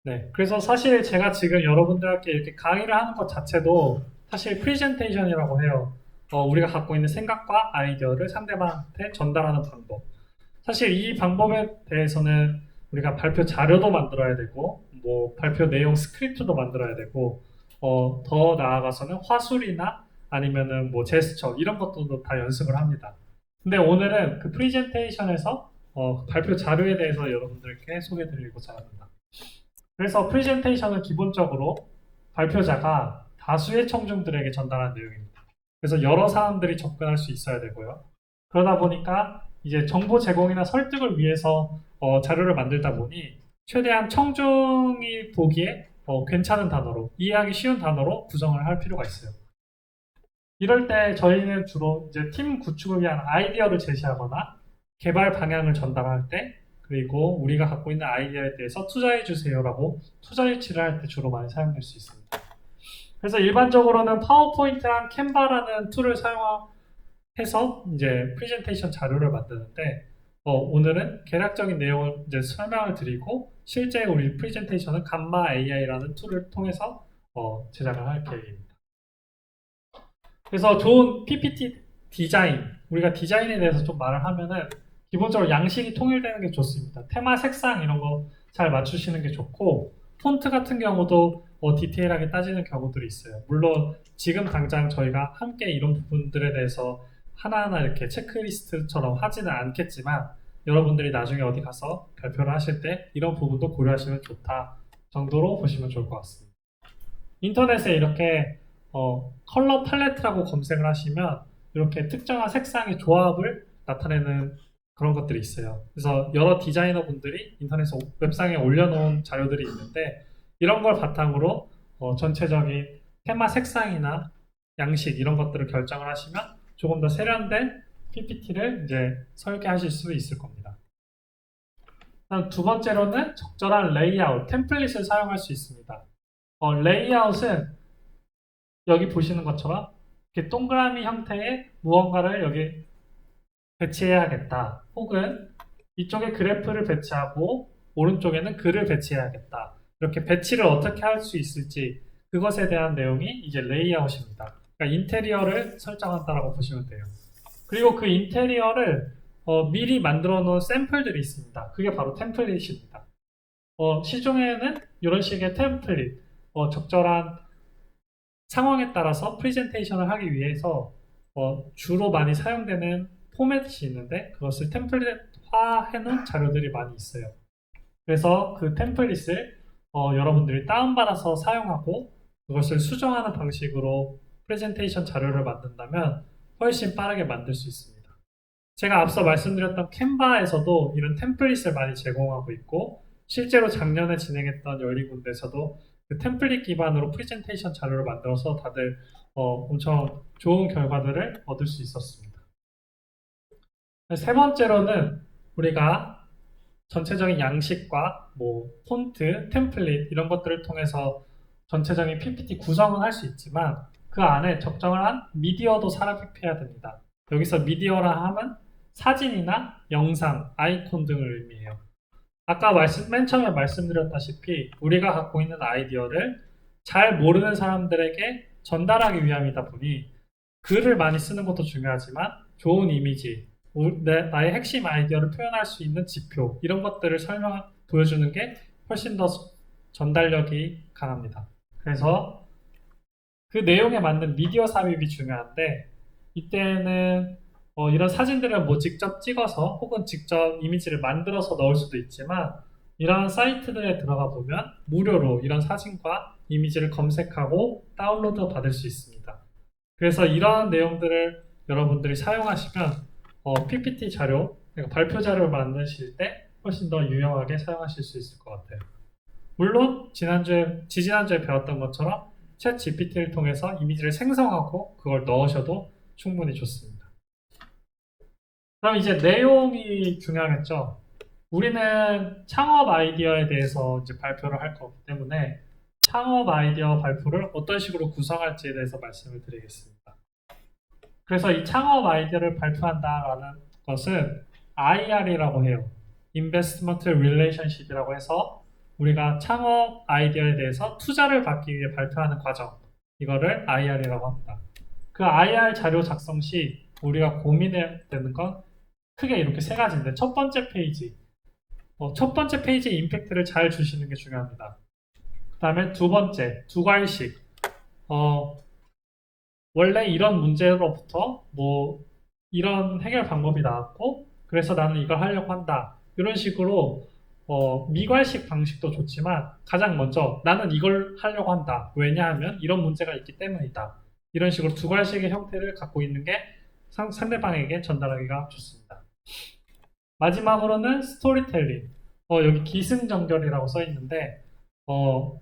네, 그래서 사실 제가 지금 여러분들께 이렇게 강의를 하는 것 자체도 사실 프레젠테이션이라고 해요. 우리가 갖고 있는 생각과 아이디어를 상대방한테 전달하는 방법. 사실 이 방법에 대해서는 우리가 발표 자료도 만들어야 되고, 뭐 발표 내용 스크립트도 만들어야 되고, 더 나아가서는 화술이나 아니면은 뭐 제스처 이런 것도 다 연습을 합니다. 근데 오늘은 그 프레젠테이션에서 발표 자료에 대해서 여러분들께 소개해드리고자 합니다. 그래서 프레젠테이션은 기본적으로 발표자가 다수의 청중들에게 전달하는 내용입니다. 그래서 여러 사람들이 접근할 수 있어야 되고요. 그러다 보니까 이제 정보 제공이나 설득을 위해서 자료를 만들다 보니 최대한 청중이 보기에 괜찮은 단어로, 이해하기 쉬운 단어로 구성을 할 필요가 있어요. 이럴 때 저희는 주로 이제 팀 구축을 위한 아이디어를 제시하거나 개발 방향을 전달할 때, 그리고 우리가 갖고 있는 아이디어에 대해서 투자해 주세요라고 투자 유치를 할 때 주로 많이 사용될 수 있습니다. 그래서 일반적으로는 파워포인트랑 캔바라는 툴을 사용해서 이제 프레젠테이션 자료를 만드는데, 오늘은 개략적인 내용을 이제 설명을 드리고 실제 우리 프레젠테이션은 감마 AI라는 툴을 통해서 제작을 할 계획입니다. 그래서 좋은 PPT 디자인, 우리가 디자인에 대해서 좀 말을 하면은 기본적으로 양식이 통일되는 게 좋습니다. 테마, 색상 이런 거 잘 맞추시는 게 좋고, 폰트 같은 경우도 디테일하게 따지는 경우들이 있어요. 물론 지금 당장 저희가 함께 이런 부분들에 대해서 하나하나 이렇게 체크리스트처럼 하지는 않겠지만, 여러분들이 나중에 어디 가서 발표를 하실 때 이런 부분도 고려하시면 좋다 정도로 보시면 좋을 것 같습니다. 인터넷에 이렇게 컬러 팔레트라고 검색을 하시면 이렇게 특정한 색상의 조합을 나타내는 그런 것들이 있어요. 그래서 여러 디자이너 분들이 인터넷 웹상에 올려놓은 자료들이 있는데, 이런 걸 바탕으로 전체적인 테마 색상이나 양식 이런 것들을 결정을 하시면 조금 더 세련된 PPT를 이제 설계하실 수 있을 겁니다. 다음 두 번째로는 적절한 레이아웃, 템플릿을 사용할 수 있습니다. 레이아웃은 여기 보시는 것처럼 이렇게 동그라미 형태의 무언가를 여기 배치해야겠다. 혹은 이쪽에 그래프를 배치하고 오른쪽에는 글을 배치해야겠다. 이렇게 배치를 어떻게 할 수 있을지 그것에 대한 내용이 이제 레이아웃입니다. 그러니까 인테리어를 설정한다라고 보시면 돼요. 그리고 그 인테리어를 미리 만들어 놓은 샘플들이 있습니다. 그게 바로 템플릿입니다. 시중에는 이런 식의 템플릿, 적절한 상황에 따라서 프레젠테이션을 하기 위해서 주로 많이 사용되는 포맷이 있는데, 그것을 템플릿화 해놓은 자료들이 많이 있어요. 그래서 그 템플릿을 여러분들이 다운받아서 사용하고 그것을 수정하는 방식으로 프레젠테이션 자료를 만든다면 훨씬 빠르게 만들 수 있습니다. 제가 앞서 말씀드렸던 캔바에서도 이런 템플릿을 많이 제공하고 있고, 실제로 작년에 진행했던 열린군대에서도 그 템플릿 기반으로 프레젠테이션 자료를 만들어서 다들 엄청 좋은 결과들을 얻을 수 있었습니다. 세 번째로는 우리가 전체적인 양식과 뭐 폰트, 템플릿 이런 것들을 통해서 전체적인 PPT 구성은 할 수 있지만 그 안에 적정한 미디어도 삽입해야 됩니다. 여기서 미디어라 하면 사진이나 영상, 아이콘 등을 의미해요. 아까 맨 처음에 말씀드렸다시피 우리가 갖고 있는 아이디어를 잘 모르는 사람들에게 전달하기 위함이다 보니 글을 많이 쓰는 것도 중요하지만 좋은 이미지, 나의 핵심 아이디어를 표현할 수 있는 지표 이런 것들을 보여주는 게 훨씬 더 전달력이 강합니다. 그래서 그 내용에 맞는 미디어 삽입이 중요한데, 이때는 이런 사진들을 뭐 직접 찍어서 혹은 직접 이미지를 만들어서 넣을 수도 있지만, 이러한 사이트들에 들어가 보면 무료로 이런 사진과 이미지를 검색하고 다운로드 받을 수 있습니다. 그래서 이러한 내용들을 여러분들이 사용하시면 PPT 자료, 그러니까 발표 자료를 만드실 때 훨씬 더 유용하게 사용하실 수 있을 것 같아요. 물론 지지난주에 배웠던 것처럼 챗 GPT를 통해서 이미지를 생성하고 그걸 넣으셔도 충분히 좋습니다. 그럼 이제 내용이 중요하겠죠. 우리는 창업 아이디어에 대해서 이제 발표를 할 거기 때문에 창업 아이디어 발표를 어떤 식으로 구성할지에 대해서 말씀을 드리겠습니다. 그래서 이 창업 아이디어를 발표한다라는 것은 IR이라고 해요. Investment Relationship이라고 해서 우리가 창업 아이디어에 대해서 투자를 받기 위해 발표하는 과정, 이거를 IR이라고 합니다. 그 IR 자료 작성 시 우리가 고민해야 되는 건 크게 이렇게 세 가지인데, 첫 번째 페이지, 첫 번째 페이지의 임팩트를 잘 주시는 게 중요합니다. 그 다음에 두 번째, 두 과일씩. 원래 이런 문제로부터 뭐 이런 해결 방법이 나왔고, 그래서 나는 이걸 하려고 한다. 이런 식으로 미괄식 방식도 좋지만, 가장 먼저 나는 이걸 하려고 한다. 왜냐하면 이런 문제가 있기 때문이다. 이런 식으로 두 과일식의 형태를 갖고 있는 게 상대방에게 전달하기가 좋습니다. 마지막으로는 스토리텔링. 여기 기승전결이라고 써 있는데,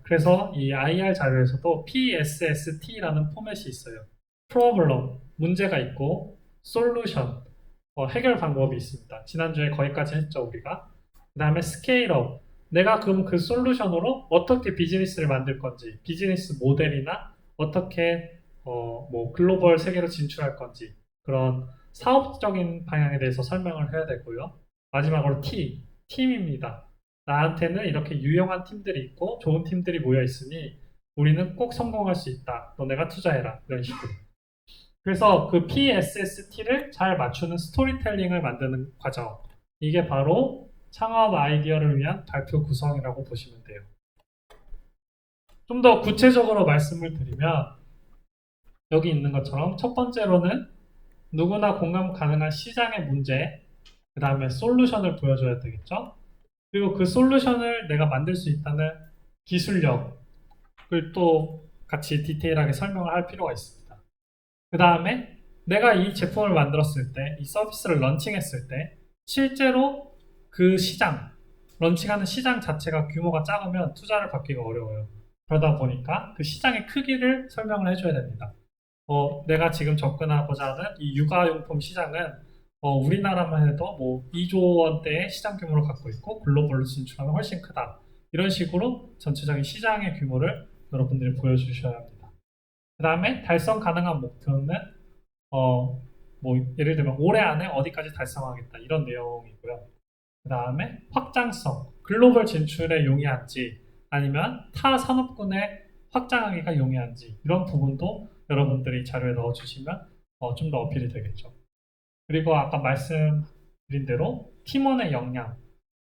그래서 이 IR 자료에서도 PSST라는 포맷이 있어요. 프로블럼, 문제가 있고, 솔루션, 해결 방법이 있습니다. 지난주에 거기까지 했죠, 우리가. 그 다음에 스케일업, 내가 그럼 그 솔루션으로 어떻게 비즈니스를 만들 건지, 비즈니스 모델이나 어떻게 뭐 글로벌 세계로 진출할 건지, 그런 사업적인 방향에 대해서 설명을 해야 되고요. 마지막으로 팀입니다. 나한테는 이렇게 유용한 팀들이 있고 좋은 팀들이 모여 있으니 우리는 꼭 성공할 수 있다. 너네가 투자해라. 이런 식으로. 그래서 그 PSST를 잘 맞추는 스토리텔링을 만드는 과정. 이게 바로 창업 아이디어를 위한 발표 구성이라고 보시면 돼요. 좀 더 구체적으로 말씀을 드리면, 여기 있는 것처럼 첫 번째로는 누구나 공감 가능한 시장의 문제, 그 다음에 솔루션을 보여줘야 되겠죠. 그리고 그 솔루션을 내가 만들 수 있다는 기술력을 또 같이 디테일하게 설명을 할 필요가 있습니다. 그 다음에 내가 이 제품을 만들었을 때, 이 서비스를 런칭했을 때 실제로 그 시장, 런칭하는 시장 자체가 규모가 작으면 투자를 받기가 어려워요. 그러다 보니까 그 시장의 크기를 설명을 해줘야 됩니다. 내가 지금 접근하고자 하는 이 육아용품 시장은 우리나라만 해도 뭐 2조 원대의 시장 규모를 갖고 있고 글로벌로 진출하면 훨씬 크다. 이런 식으로 전체적인 시장의 규모를 여러분들이 보여주셔야 합니다. 그 다음에 달성 가능한 목표는 뭐 예를 들면 올해 안에 어디까지 달성하겠다 이런 내용이고요. 그 다음에 확장성, 글로벌 진출에 용이한지 아니면 타 산업군에 확장하기가 용이한지 이런 부분도 여러분들이 자료에 넣어주시면 좀 더 어필이 되겠죠. 그리고 아까 말씀드린 대로 팀원의 역량,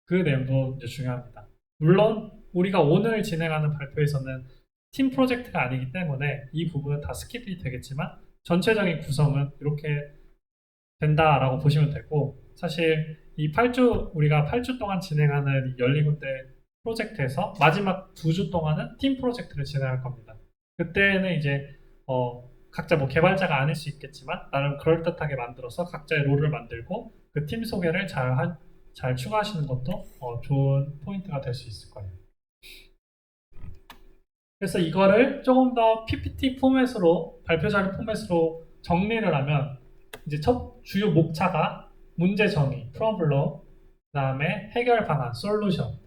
그 내용도 이제 중요합니다. 물론 우리가 오늘 진행하는 발표에서는 팀 프로젝트가 아니기 때문에 이 부분은 다 스킵이 되겠지만 전체적인 구성은 이렇게 된다라고 보시면 되고, 사실 이 8주 우리가 8주 동안 진행하는 열리군대 프로젝트에서 마지막 2주 동안은 팀 프로젝트를 진행할 겁니다. 그때는 이제 각자 뭐 개발자가 아닐 수 있겠지만 나름 그럴듯하게 만들어서 각자의 롤을 만들고 그 팀 소개를 잘 추가하시는 것도 좋은 포인트가 될 수 있을 거예요. 그래서 이거를 조금 더 PPT 포맷으로, 발표 자료 포맷으로 정리를 하면 이제 첫 주요 목차가 문제 정의, 프로블럼, 그 다음에 해결 방안, 솔루션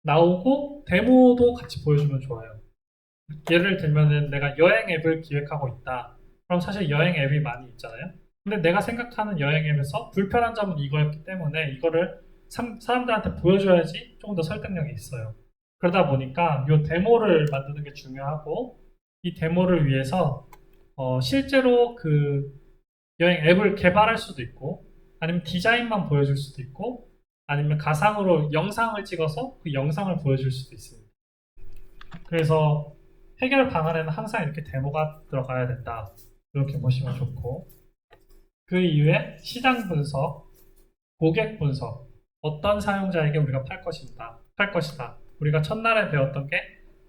나오고 데모도 같이 보여주면 좋아요. 예를 들면은 내가 여행 앱을 기획하고 있다. 그럼 사실 여행 앱이 많이 있잖아요. 근데 내가 생각하는 여행 앱에서 불편한 점은 이거였기 때문에 이거를 사람들한테 보여줘야지 조금 더 설득력이 있어요. 그러다 보니까 이 데모를 만드는 게 중요하고, 이 데모를 위해서 실제로 그 여행 앱을 개발할 수도 있고, 아니면 디자인만 보여줄 수도 있고, 아니면 가상으로 영상을 찍어서 그 영상을 보여줄 수도 있습니다. 그래서 해결 방안에는 항상 이렇게 데모가 들어가야 된다. 이렇게 보시면 좋고, 그 이후에 시장 분석, 고객 분석, 어떤 사용자에게 우리가 팔 것이다. 우리가 첫날에 배웠던 게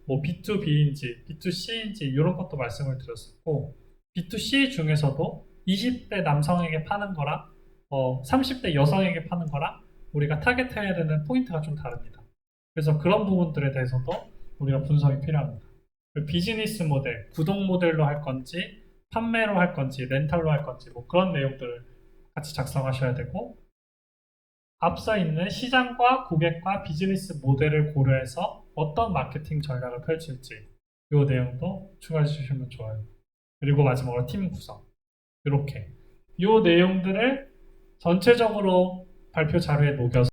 뭐 B2B인지 B2C인지 이런 것도 말씀을 드렸었고, B2C 중에서도 20대 남성에게 파는 거랑 30대 여성에게 파는 거랑 우리가 타겟해야 되는 포인트가 좀 다릅니다. 그래서 그런 부분들에 대해서도 우리가 분석이 필요합니다. 비즈니스 모델, 구독 모델로 할 건지 판매로 할 건지 렌탈로 할 건지 뭐 그런 내용들을 같이 작성하셔야 되고, 앞서 있는 시장과 고객과 비즈니스 모델을 고려해서 어떤 마케팅 전략을 펼칠지 이 내용도 추가해 주시면 좋아요. 그리고 마지막으로 팀 구성, 이렇게 이 내용들을 전체적으로 발표 자료에 녹여서